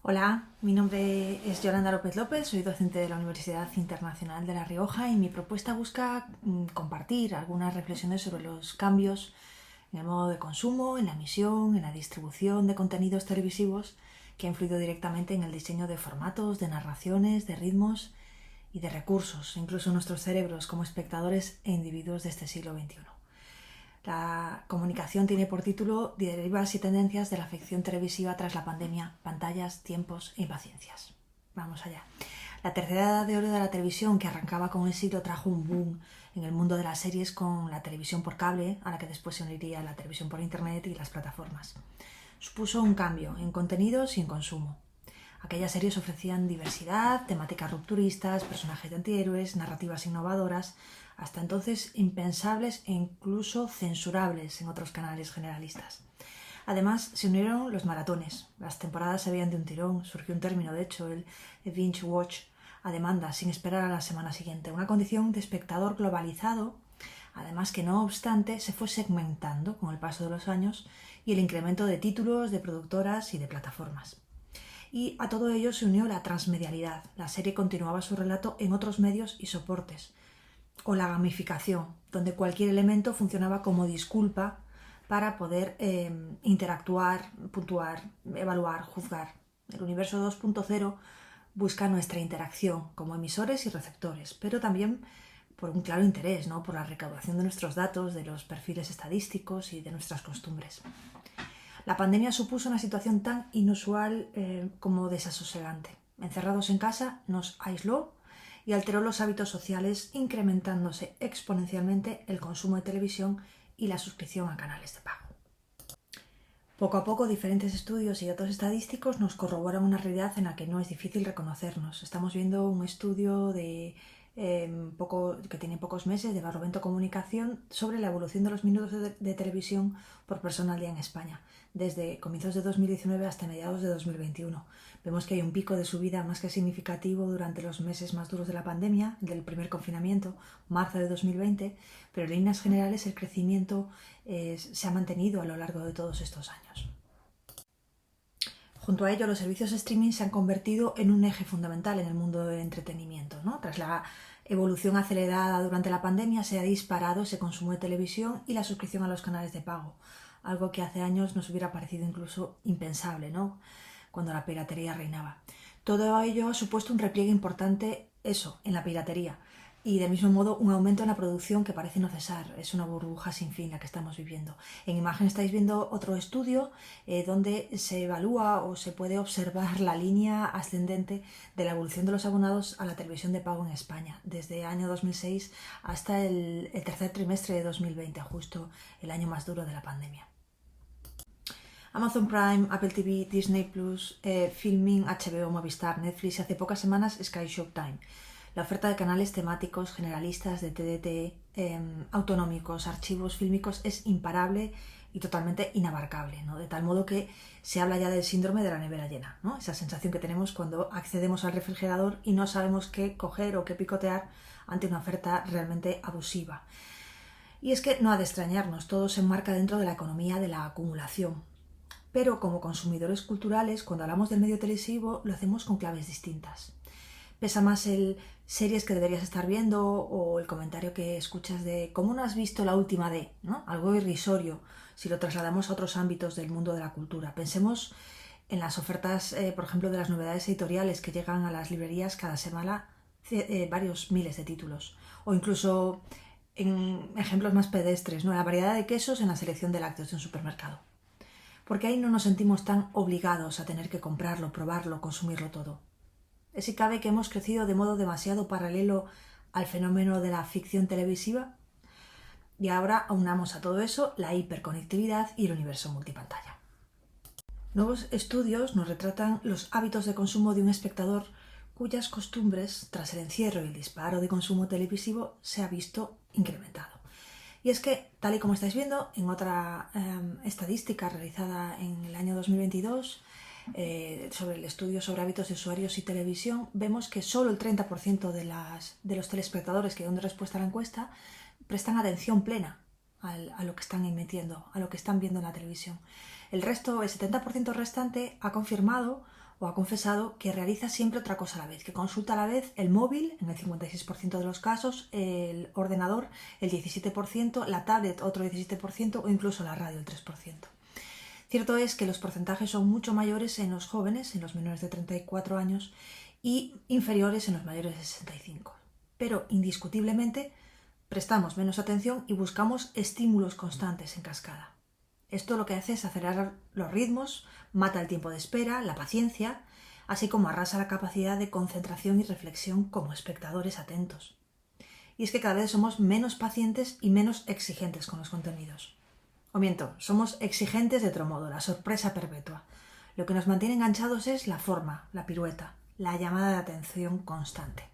Hola, mi nombre es Yolanda López López, soy docente de la Universidad Internacional de La Rioja y mi propuesta busca compartir algunas reflexiones sobre los cambios en el modo de consumo, en la emisión, en la distribución de contenidos televisivos que ha influido directamente en el diseño de formatos, de narraciones, de ritmos y de recursos, incluso nuestros cerebros como espectadores e individuos de este siglo XXI. La comunicación tiene por título Derivas y tendencias de la ficción televisiva tras la pandemia, pantallas, tiempos e impaciencias. Vamos allá. La tercera edad de oro de la televisión, que arrancaba con el siglo, trajo un boom en el mundo de las series con la televisión por cable, a la que después se uniría la televisión por internet y las plataformas. Supuso un cambio en contenidos y en consumo. Aquellas series ofrecían diversidad, temáticas rupturistas, personajes de antihéroes, narrativas innovadoras, hasta entonces impensables e incluso censurables en otros canales generalistas. Además, se unieron los maratones. Las temporadas se veían de un tirón. Surgió un término, de hecho, el binge watch, a demanda, sin esperar a la semana siguiente. Una condición de espectador globalizado, además que no obstante se fue segmentando con el paso de los años y el incremento de títulos, de productoras y de plataformas. Y a todo ello se unió la transmedialidad. La serie continuaba su relato en otros medios y soportes. O la gamificación, donde cualquier elemento funcionaba como disculpa para poder interactuar, puntuar, evaluar, juzgar. El universo 2.0 busca nuestra interacción como emisores y receptores, pero también por un claro interés, ¿no? Por la recaudación de nuestros datos, de los perfiles estadísticos y de nuestras costumbres. La pandemia supuso una situación tan inusual como desasosegante. Encerrados en casa, nos aisló y alteró los hábitos sociales, incrementándose exponencialmente el consumo de televisión y la suscripción a canales de pago. Poco a poco, diferentes estudios y datos estadísticos nos corroboran una realidad en la que no es difícil reconocernos. Estamos viendo un estudio que tiene pocos meses, de Barlovento Comunicación, sobre la evolución de los minutos de televisión por persona al día en España, desde comienzos de 2019 hasta mediados de 2021. Vemos que hay un pico de subida más que significativo durante los meses más duros de la pandemia, del primer confinamiento, marzo de 2020, pero en líneas generales el crecimiento se ha mantenido a lo largo de todos estos años. Junto a ello, los servicios de streaming se han convertido en un eje fundamental en el mundo del entretenimiento, ¿no? Tras la evolución acelerada durante la pandemia, se ha disparado ese consumo de televisión y la suscripción a los canales de pago, algo que hace años nos hubiera parecido incluso impensable, ¿no? Cuando la piratería reinaba. Todo ello ha supuesto un repliegue importante, en la piratería, y del mismo modo un aumento en la producción que parece no cesar. Es una burbuja sin fin la que estamos viviendo. En imagen estáis viendo otro estudio donde se evalúa o se puede observar la línea ascendente de la evolución de los abonados a la televisión de pago en España, desde el año 2006 hasta el tercer trimestre de 2020, justo el año más duro de la pandemia. Amazon Prime, Apple TV, Disney+, Filmin, HBO, Movistar, Netflix y hace pocas semanas Sky Showtime. La oferta de canales temáticos generalistas de TDT, autonómicos, archivos fílmicos es imparable y totalmente inabarcable, ¿no? De tal modo que se habla ya del síndrome de la nevera llena, ¿no? Esa sensación que tenemos cuando accedemos al refrigerador y no sabemos qué coger o qué picotear ante una oferta realmente abusiva. Y es que no ha de extrañarnos, todo se enmarca dentro de la economía de la acumulación. Pero como consumidores culturales, cuando hablamos del medio televisivo, lo hacemos con claves distintas. Pesa más el series que deberías estar viendo o el comentario que escuchas de ¿cómo no has visto la última de? ¿No? Algo irrisorio si lo trasladamos a otros ámbitos del mundo de la cultura. Pensemos en las ofertas, por ejemplo, de las novedades editoriales que llegan a las librerías cada semana, varios miles de títulos. O incluso en ejemplos más pedestres, ¿no? La variedad de quesos en la selección de lácteos de un supermercado. Porque ahí no nos sentimos tan obligados a tener que comprarlo, probarlo, consumirlo todo. ¿Es si cabe que hemos crecido de modo demasiado paralelo al fenómeno de la ficción televisiva? Y ahora aunamos a todo eso la hiperconectividad y el universo multipantalla. Nuevos estudios nos retratan los hábitos de consumo de un espectador cuyas costumbres, tras el encierro y el disparo de consumo televisivo, se ha visto incrementado. Y es que, tal y como estáis viendo, en otra estadística realizada en el año 2022, sobre el estudio sobre hábitos de usuarios y televisión, vemos que solo el 30% de los telespectadores que dan respuesta a la encuesta prestan atención plena a lo que están emitiendo, a lo que están viendo en la televisión. El resto, el 70% restante, ha confirmado o ha confesado que realiza siempre otra cosa a la vez, que consulta a la vez el móvil, en el 56% de los casos, el ordenador, el 17%, la tablet, otro 17%, o incluso la radio, el 3%. Cierto es que los porcentajes son mucho mayores en los jóvenes, en los menores de 34 años, y inferiores en los mayores de 65. Pero indiscutiblemente prestamos menos atención y buscamos estímulos constantes en cascada. Esto lo que hace es acelerar los ritmos, mata el tiempo de espera, la paciencia, así como arrasa la capacidad de concentración y reflexión como espectadores atentos. Y es que cada vez somos menos pacientes y menos exigentes con los contenidos. O miento, somos exigentes de otro modo, la sorpresa perpetua. Lo que nos mantiene enganchados es la forma, la pirueta, la llamada de atención constante.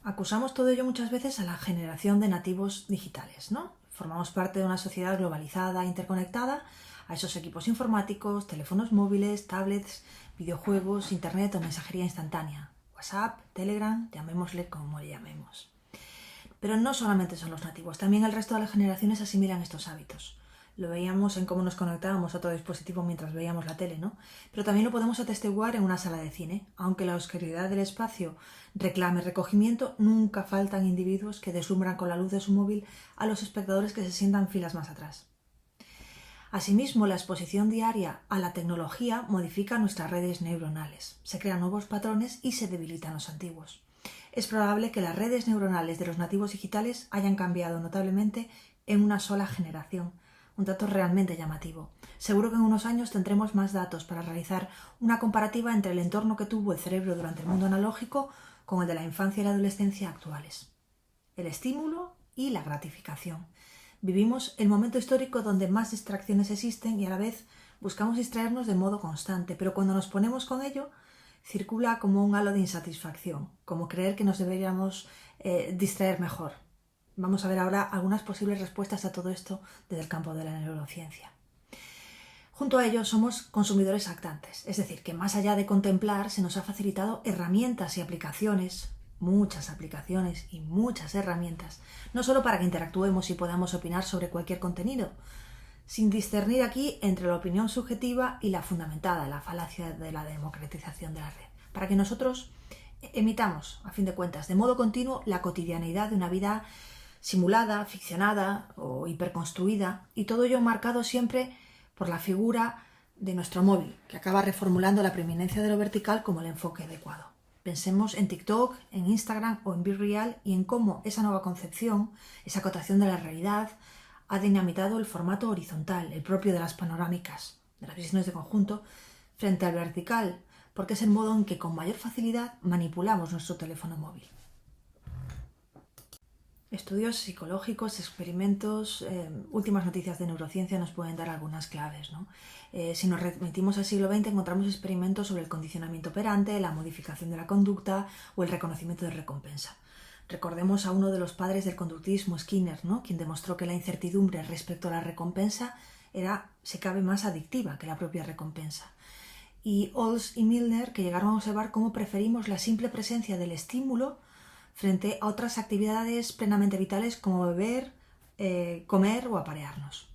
Acusamos todo ello muchas veces a la generación de nativos digitales, ¿no? Formamos parte de una sociedad globalizada, interconectada, a esos equipos informáticos, teléfonos móviles, tablets, videojuegos, internet o mensajería instantánea, WhatsApp, Telegram, llamémosle como le llamemos. Pero no solamente son los nativos, también el resto de las generaciones asimilan estos hábitos. Lo veíamos en cómo nos conectábamos a otro dispositivo mientras veíamos la tele, ¿no? Pero también lo podemos atestiguar en una sala de cine. Aunque la oscuridad del espacio reclame recogimiento, nunca faltan individuos que deslumbran con la luz de su móvil a los espectadores que se sientan filas más atrás. Asimismo, la exposición diaria a la tecnología modifica nuestras redes neuronales. Se crean nuevos patrones y se debilitan los antiguos. Es probable que las redes neuronales de los nativos digitales hayan cambiado notablemente en una sola generación. Un dato realmente llamativo. Seguro que en unos años tendremos más datos para realizar una comparativa entre el entorno que tuvo el cerebro durante el mundo analógico con el de la infancia y la adolescencia actuales. El estímulo y la gratificación. Vivimos el momento histórico donde más distracciones existen y a la vez buscamos distraernos de modo constante, pero cuando nos ponemos con ello, circula como un halo de insatisfacción, como creer que nos deberíamos distraer mejor. Vamos a ver ahora algunas posibles respuestas a todo esto desde el campo de la neurociencia. Junto a ello somos consumidores actantes, es decir, que más allá de contemplar se nos ha facilitado herramientas y aplicaciones, muchas aplicaciones y muchas herramientas, no solo para que interactuemos y podamos opinar sobre cualquier contenido, sin discernir aquí entre la opinión subjetiva y la fundamentada, la falacia de la democratización de la red, para que nosotros emitamos, a fin de cuentas, de modo continuo la cotidianeidad de una vida simulada, ficcionada o hiperconstruida, y todo ello marcado siempre por la figura de nuestro móvil, que acaba reformulando la preeminencia de lo vertical como el enfoque adecuado. Pensemos en TikTok, en Instagram o en BeReal y en cómo esa nueva concepción, esa acotación de la realidad, ha dinamitado el formato horizontal, el propio de las panorámicas, de las visiones de conjunto, frente al vertical, porque es el modo en que con mayor facilidad manipulamos nuestro teléfono móvil. Estudios psicológicos, experimentos, últimas noticias de neurociencia nos pueden dar algunas claves, ¿no? Si nos remitimos al siglo XX encontramos experimentos sobre el condicionamiento operante, la modificación de la conducta o el reconocimiento de recompensa. Recordemos a uno de los padres del conductismo, Skinner, ¿no? Quien demostró que la incertidumbre respecto a la recompensa era, si cabe, más adictiva que la propia recompensa. Y Olds y Milner, que llegaron a observar cómo preferimos la simple presencia del estímulo frente a otras actividades plenamente vitales como beber, comer o aparearnos.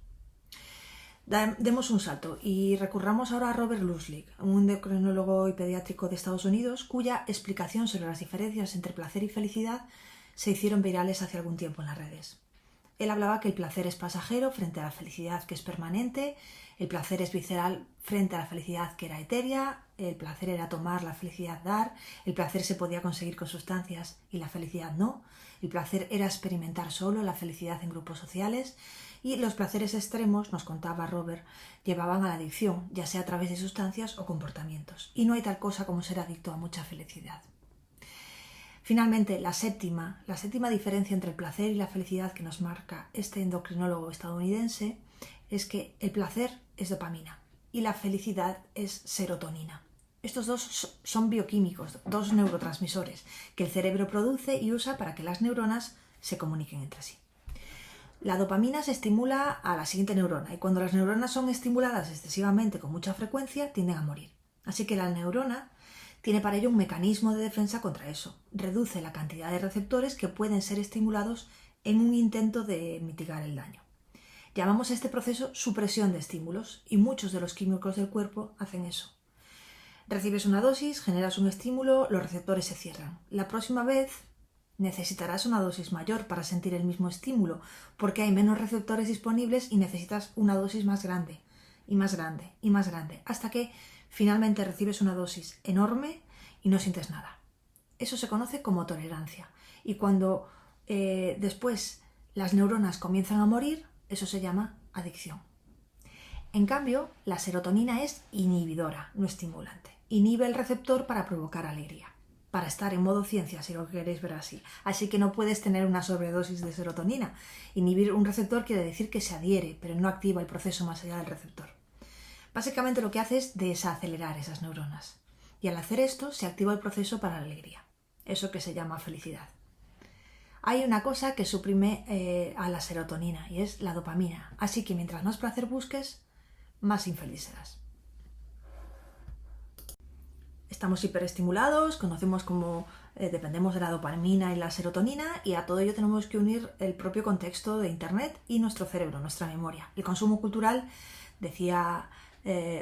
Demos un salto y recurramos ahora a Robert Lustig, un endocrinólogo y pediátrico de Estados Unidos, cuya explicación sobre las diferencias entre placer y felicidad se hicieron virales hace algún tiempo en las redes. Él hablaba que el placer es pasajero frente a la felicidad que es permanente, el placer es visceral frente a la felicidad que era etérea, el placer era tomar, la felicidad dar, el placer se podía conseguir con sustancias y la felicidad no, el placer era experimentar solo, la felicidad en grupos sociales, y los placeres extremos, nos contaba Robert, llevaban a la adicción, ya sea a través de sustancias o comportamientos, y no hay tal cosa como ser adicto a mucha felicidad. Finalmente, la séptima diferencia entre el placer y la felicidad que nos marca este endocrinólogo estadounidense es que el placer es dopamina y la felicidad es serotonina. Estos dos son bioquímicos, dos neurotransmisores que el cerebro produce y usa para que las neuronas se comuniquen entre sí. La dopamina se estimula a la siguiente neurona y cuando las neuronas son estimuladas excesivamente con mucha frecuencia tienden a morir. Así que la neurona tiene para ello un mecanismo de defensa contra eso. Reduce la cantidad de receptores que pueden ser estimulados en un intento de mitigar el daño. Llamamos a este proceso supresión de estímulos y muchos de los químicos del cuerpo hacen eso. Recibes una dosis, generas un estímulo, los receptores se cierran. La próxima vez necesitarás una dosis mayor para sentir el mismo estímulo, porque hay menos receptores disponibles y necesitas una dosis más grande, y más grande, y más grande, hasta que finalmente recibes una dosis enorme y no sientes nada. Eso se conoce como tolerancia. Y cuando después las neuronas comienzan a morir, eso se llama adicción. En cambio, la serotonina es inhibidora, no estimulante. Inhibe el receptor para provocar alegría, para estar en modo ciencia, si lo queréis ver así. Así que no puedes tener una sobredosis de serotonina. Inhibir un receptor quiere decir que se adhiere, pero no activa el proceso más allá del receptor. Básicamente lo que hace es desacelerar esas neuronas. Y al hacer esto, se activa el proceso para la alegría. Eso que se llama felicidad. Hay una cosa que suprime a la serotonina y es la dopamina. Así que mientras más placer busques, más infeliz serás. Estamos hiperestimulados, conocemos cómo dependemos de la dopamina y la serotonina, y a todo ello tenemos que unir el propio contexto de Internet y nuestro cerebro, nuestra memoria. El consumo cultural, decía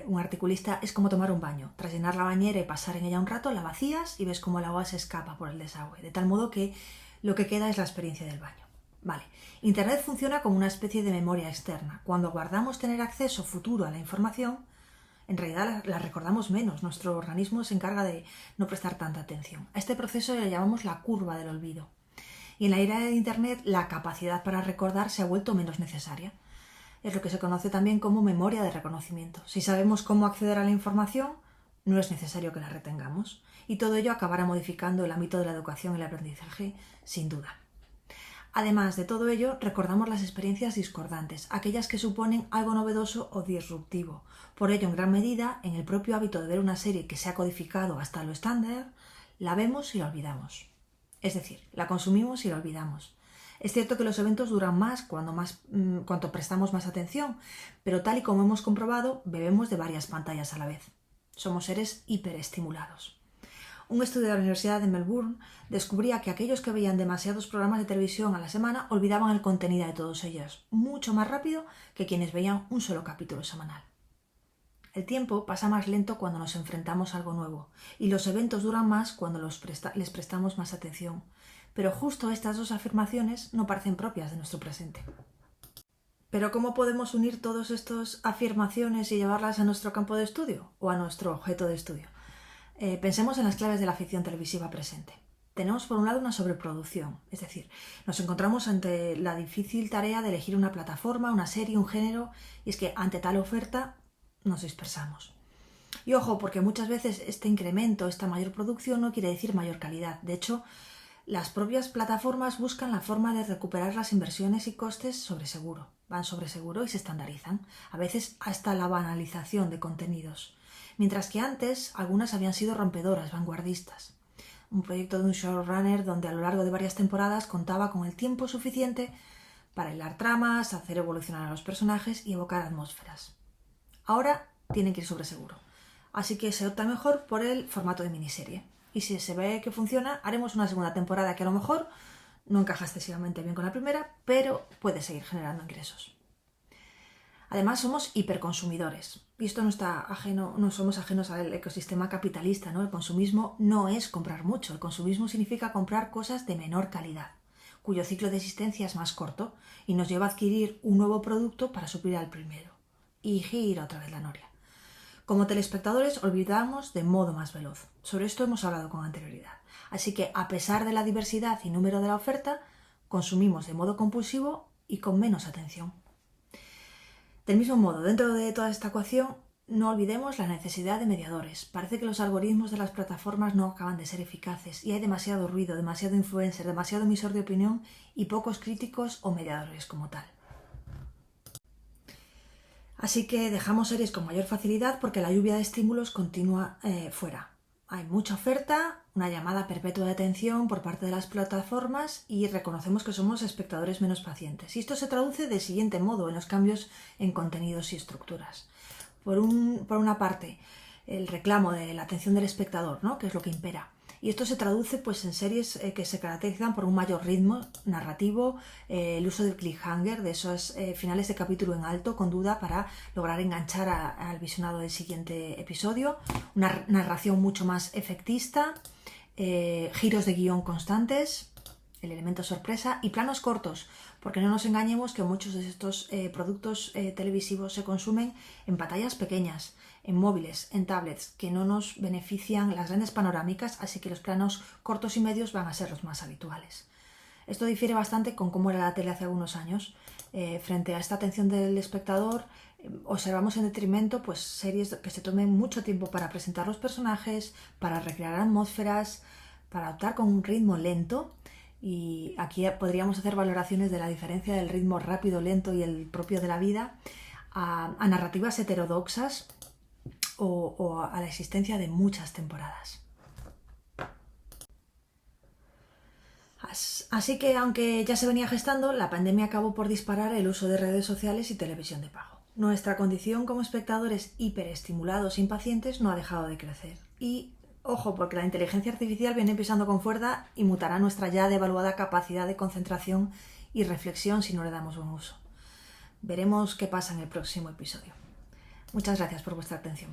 un articulista, es como tomar un baño. Tras llenar la bañera y pasar en ella un rato, la vacías y ves cómo el agua se escapa por el desagüe, de tal modo que lo que queda es la experiencia del baño. Vale. Internet funciona como una especie de memoria externa. Cuando guardamos tener acceso futuro a la información, en realidad la recordamos menos. Nuestro organismo se encarga de no prestar tanta atención. A este proceso le llamamos la curva del olvido. Y en la era de Internet, la capacidad para recordar se ha vuelto menos necesaria. Es lo que se conoce también como memoria de reconocimiento. Si sabemos cómo acceder a la información, no es necesario que la retengamos. Y todo ello acabará modificando el ámbito de la educación y el aprendizaje, sin duda. Además de todo ello, recordamos las experiencias discordantes, aquellas que suponen algo novedoso o disruptivo. Por ello, en gran medida, en el propio hábito de ver una serie que se ha codificado hasta lo estándar, la vemos y la olvidamos. Es decir, la consumimos y la olvidamos. Es cierto que los eventos duran más cuanto prestamos más atención, pero tal y como hemos comprobado, bebemos de varias pantallas a la vez. Somos seres hiperestimulados. Un estudio de la Universidad de Melbourne descubría que aquellos que veían demasiados programas de televisión a la semana olvidaban el contenido de todos ellos, mucho más rápido que quienes veían un solo capítulo semanal. El tiempo pasa más lento cuando nos enfrentamos a algo nuevo, y los eventos duran más cuando les prestamos más atención. Pero justo estas dos afirmaciones no parecen propias de nuestro presente. Pero ¿cómo podemos unir todas estas afirmaciones y llevarlas a nuestro campo de estudio o a nuestro objeto de estudio? Pensemos en las claves de la ficción televisiva presente. Tenemos por un lado una sobreproducción, es decir, nos encontramos ante la difícil tarea de elegir una plataforma, una serie, un género, y es que ante tal oferta nos dispersamos. Y ojo, porque muchas veces este incremento, esta mayor producción no quiere decir mayor calidad. De hecho, las propias plataformas buscan la forma de recuperar las inversiones y costes sobre seguro. Van sobre seguro y se estandarizan, a veces hasta la banalización de contenidos. Mientras que antes algunas habían sido rompedoras, vanguardistas. Un proyecto de un showrunner donde a lo largo de varias temporadas contaba con el tiempo suficiente para hilar tramas, hacer evolucionar a los personajes y evocar atmósferas. Ahora tienen que ir sobre seguro, así que se opta mejor por el formato de miniserie. Y si se ve que funciona, haremos una segunda temporada que a lo mejor no encaja excesivamente bien con la primera, pero puede seguir generando ingresos. Además, somos hiperconsumidores. Y esto no somos ajenos al ecosistema capitalista, ¿no? El consumismo no es comprar mucho. El consumismo significa comprar cosas de menor calidad, cuyo ciclo de existencia es más corto y nos lleva a adquirir un nuevo producto para suplir al primero. Y gira otra vez la noria. Como telespectadores olvidamos de modo más veloz. Sobre esto hemos hablado con anterioridad. Así que, a pesar de la diversidad y número de la oferta, consumimos de modo compulsivo y con menos atención. Del mismo modo, dentro de toda esta ecuación, no olvidemos la necesidad de mediadores. Parece que los algoritmos de las plataformas no acaban de ser eficaces y hay demasiado ruido, demasiado influencer, demasiado emisor de opinión y pocos críticos o mediadores como tal. Así que dejamos series con mayor facilidad porque la lluvia de estímulos continúa fuera. Hay mucha oferta, una llamada perpetua de atención por parte de las plataformas y reconocemos que somos espectadores menos pacientes. Y esto se traduce de siguiente modo en los cambios en contenidos y estructuras. Por una parte, el reclamo de la atención del espectador, ¿no? Que es lo que impera. Y esto se traduce pues, en series que se caracterizan por un mayor ritmo narrativo, el uso del cliffhanger, de esos finales de capítulo en alto, con duda, para lograr enganchar al visionado del siguiente episodio, una narración mucho más efectista, giros de guión constantes, el elemento sorpresa y planos cortos, porque no nos engañemos que muchos de estos productos televisivos se consumen en pantallas pequeñas, en móviles, en tablets, que no nos benefician las grandes panorámicas, así que los planos cortos y medios van a ser los más habituales. Esto difiere bastante con cómo era la tele hace algunos años. Frente a esta atención del espectador, observamos en detrimento pues, series que se tomen mucho tiempo para presentar los personajes, para recrear atmósferas, para optar con un ritmo lento. Y aquí podríamos hacer valoraciones de la diferencia del ritmo rápido, lento y el propio de la vida a narrativas heterodoxas o a la existencia de muchas temporadas. Así que, aunque ya se venía gestando, la pandemia acabó por disparar el uso de redes sociales y televisión de pago. Nuestra condición como espectadores hiperestimulados e impacientes no ha dejado de crecer. Y, ojo, porque la inteligencia artificial viene pisando con fuerza y mutará nuestra ya devaluada capacidad de concentración y reflexión si no le damos buen uso. Veremos qué pasa en el próximo episodio. Muchas gracias por vuestra atención.